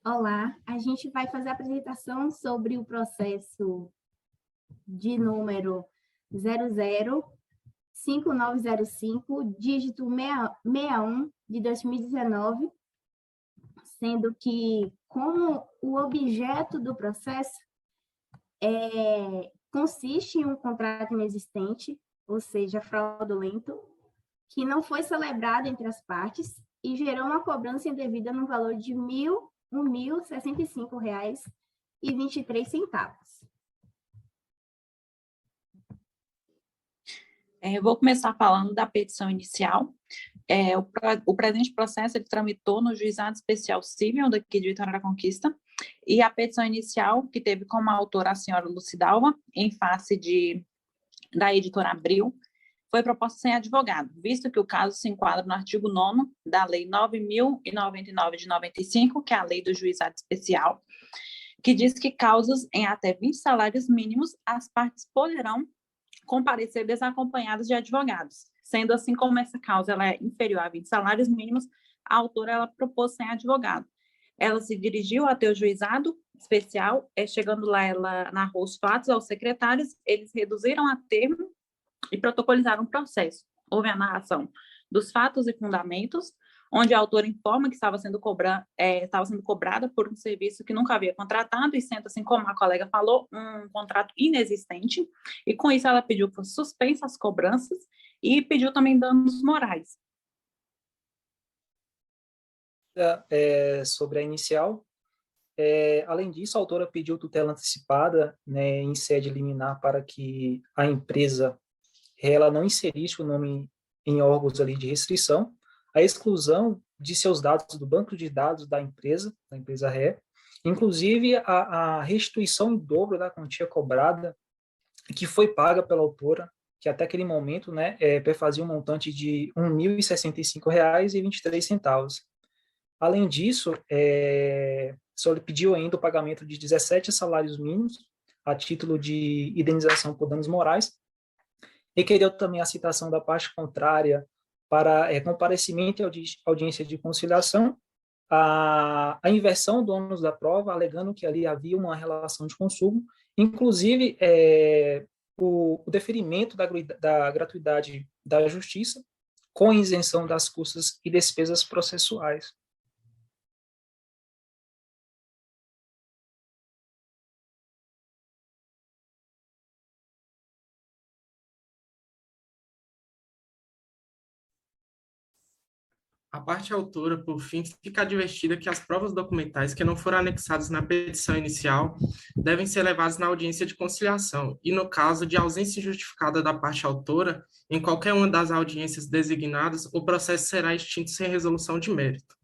Olá, a gente vai fazer a apresentação sobre o processo de número 005905, dígito 61 de 2019, sendo que, como o objeto do processo consiste em um contrato inexistente, ou seja, fraudulento, que não foi celebrado entre as partes e gerou uma cobrança indevida no valor de R$ 1.065,23. Eu vou começar falando da petição inicial. O presente processo ele tramitou no Juizado Especial Civil daqui de Vitória da Conquista, e a petição inicial, que teve como autora a senhora Lucidalva, em face da editora Abril, foi proposta sem advogado, visto que o caso se enquadra no artigo 9º da Lei 9.099 de 95, que é a Lei do Juizado Especial, que diz que causas em até 20 salários mínimos, as partes poderão comparecer desacompanhadas de advogados. Sendo assim, como essa causa ela é inferior a 20 salários mínimos, a autora ela propôs sem advogado. Ela se dirigiu até o juizado especial, chegando lá, ela narrou os fatos aos secretários, eles reduziram a termo e protocolizaram o processo. Houve a narração dos fatos e fundamentos, onde a autora informa que estava sendo cobrada por um serviço que nunca havia contratado, e sendo assim, como a colega falou, um contrato inexistente, e com isso ela pediu que fosse suspensa as cobranças e pediu também danos morais. Sobre a inicial, além disso, a autora pediu tutela antecipada, né, em sede liminar, para que a empresa ela não inserisse o nome em órgãos ali de restrição, a exclusão de seus dados do banco de dados da empresa ré, inclusive a restituição em dobro da quantia cobrada que foi paga pela autora, que até aquele momento, né, perfazia um montante de R$ 1.065,23. Além disso, só lhe pediu ainda o pagamento de 17 salários mínimos a título de indenização por danos morais, e queria também a citação da parte contrária para comparecimento e audiência de conciliação, a inversão do ônus da prova, alegando que ali havia uma relação de consumo, inclusive o deferimento da gratuidade da justiça, com isenção das custas e despesas processuais. A parte autora, por fim, fica advertida que as provas documentais que não foram anexadas na petição inicial devem ser levadas na audiência de conciliação e, no caso de ausência injustificada da parte autora, em qualquer uma das audiências designadas, o processo será extinto sem resolução de mérito.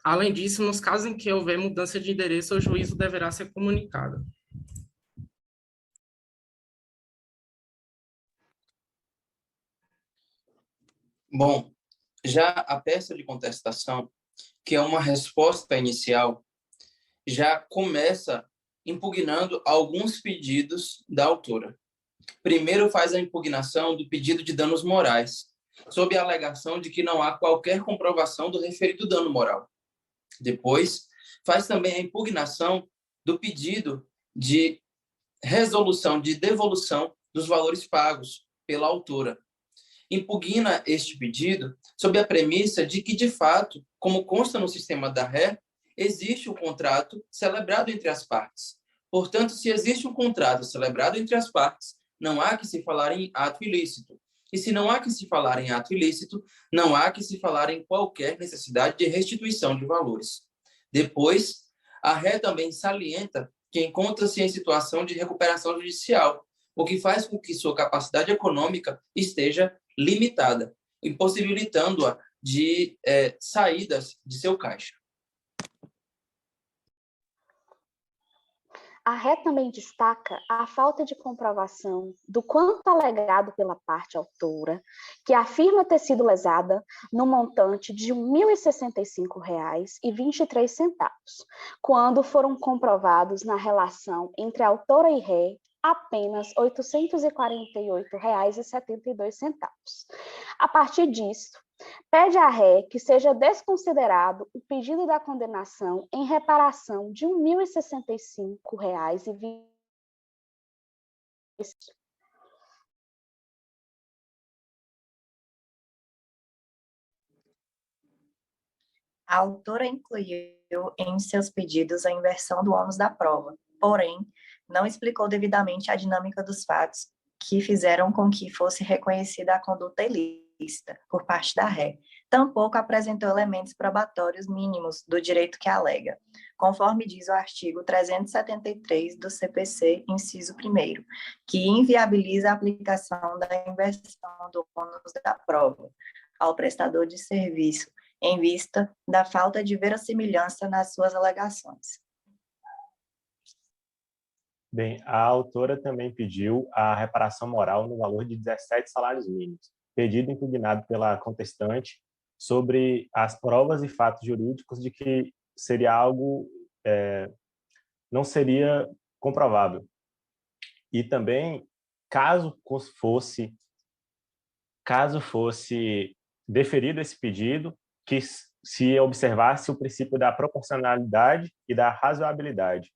Além disso, nos casos em que houver mudança de endereço, o juízo deverá ser comunicado. Bom, já a peça de contestação, que é uma resposta inicial, já começa impugnando alguns pedidos da autora. Primeiro faz a impugnação do pedido de danos morais, sob a alegação de que não há qualquer comprovação do referido dano moral. Depois, faz também a impugnação do pedido de resolução de devolução dos valores pagos pela autora. Impugna este pedido sob a premissa de que, de fato, como consta no sistema da ré, existe um contrato celebrado entre as partes. Portanto, se existe um contrato celebrado entre as partes, não há que se falar em ato ilícito. E se não há que se falar em ato ilícito, não há que se falar em qualquer necessidade de restituição de valores. Depois, a ré também salienta que encontra-se em situação de recuperação judicial, o que faz com que sua capacidade econômica esteja limitada, impossibilitando-a de saídas de seu caixa. A ré também destaca a falta de comprovação do quanto alegado pela parte autora, que afirma ter sido lesada no montante de R$ 1.065,23, quando foram comprovados na relação entre autora e ré apenas R$ 848,72. A partir disso, pede à ré que seja desconsiderado o pedido da condenação em reparação de R$ 1.065,20. A autora incluiu em seus pedidos a inversão do ônus da prova, porém, não explicou devidamente a dinâmica dos fatos que fizeram com que fosse reconhecida a conduta ilícita por parte da ré. Tampouco apresentou elementos probatórios mínimos do direito que alega, conforme diz o artigo 373 do CPC, inciso 1º, que inviabiliza a aplicação da inversão do ônus da prova ao prestador de serviço, em vista da falta de verossimilhança nas suas alegações. Bem, a autora também pediu a reparação moral no valor de 17 salários mínimos, pedido impugnado pela contestante sobre as provas e fatos jurídicos de que seria algo, não seria comprovável. E também, caso fosse deferido esse pedido, que se observasse o princípio da proporcionalidade e da razoabilidade,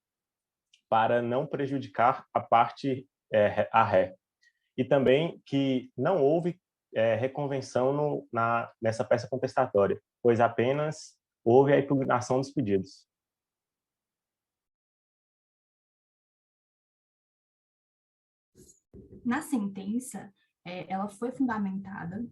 para não prejudicar a parte a ré. E também que não houve reconvenção nessa peça contestatória, pois apenas houve a impugnação dos pedidos. Na sentença, ela foi fundamentada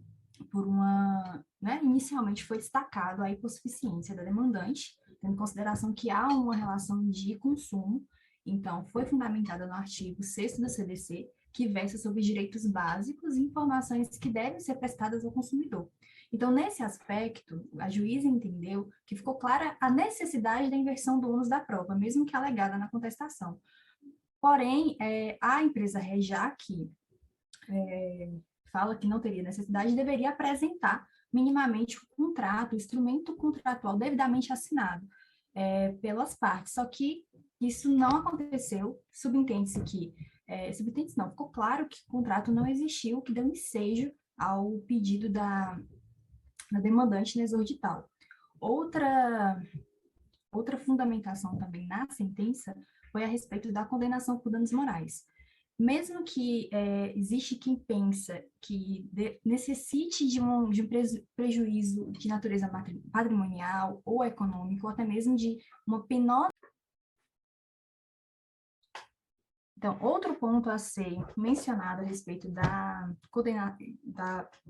por uma, inicialmente foi destacado a hipossuficiência da demandante, tendo em consideração que há uma relação de consumo. Então, foi fundamentada no artigo 6º da CDC, que versa sobre direitos básicos e informações que devem ser prestadas ao consumidor. Então, nesse aspecto, a juíza entendeu que ficou clara a necessidade da inversão do ônus da prova, mesmo que alegada na contestação. Porém, a empresa ré, já que fala que não teria necessidade, deveria apresentar minimamente o contrato, o instrumento contratual devidamente assinado pelas partes. Só que isso não aconteceu, subentende-se que, ficou claro que o contrato não existiu, que deu ensejo ao pedido da demandante na exordital. Outra fundamentação também na sentença foi a respeito da condenação por danos morais. Mesmo que existe quem pensa que necessite de um prejuízo de natureza patrimonial ou econômico, ou até mesmo de uma penosa. Então, outro ponto a ser mencionado a respeito da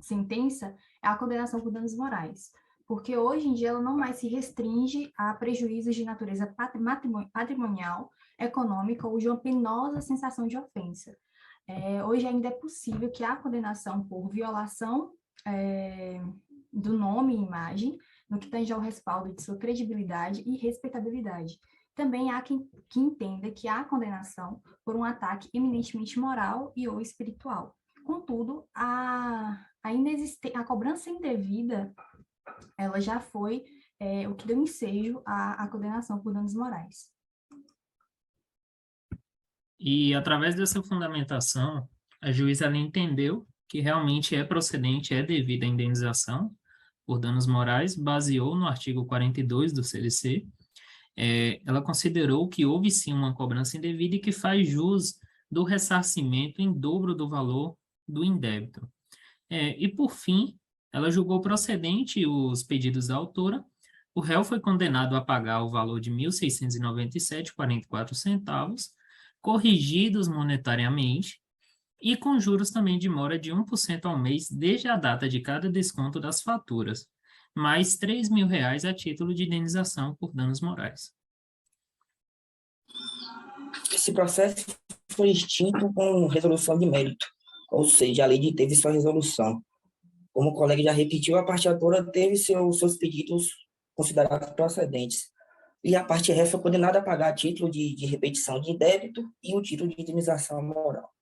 sentença é a condenação por danos morais, porque hoje em dia ela não mais se restringe a prejuízos de natureza patrimonial, econômica ou de uma penosa sensação de ofensa. Hoje ainda é possível que a condenação por violação do nome e imagem, no que tange ao respaldo de sua credibilidade e respeitabilidade. Também há quem entenda que há condenação por um ataque eminentemente moral e ou espiritual. Contudo, a cobrança indevida, ela já foi o que deu ensejo à condenação por danos morais. E, através dessa fundamentação, a juíza ela entendeu que realmente é procedente, é devida a indenização por danos morais, baseou no artigo 42 do CDC. Ela considerou que houve sim uma cobrança indevida e que faz jus do ressarcimento em dobro do valor do indébito. E, por fim, ela julgou procedente os pedidos da autora. O réu foi condenado a pagar o valor de R$ 1.697,44, corrigidos monetariamente, e com juros também de mora de 1% ao mês desde a data de cada desconto das faturas, mais R$ 3.000 a título de indenização por danos morais. Esse processo foi extinto com resolução de mérito, ou seja, a lei teve sua resolução. Como o colega já repetiu, a parte autora teve seus pedidos considerados procedentes, e a parte ré foi condenada a pagar a título de repetição de débito e o título de indenização moral.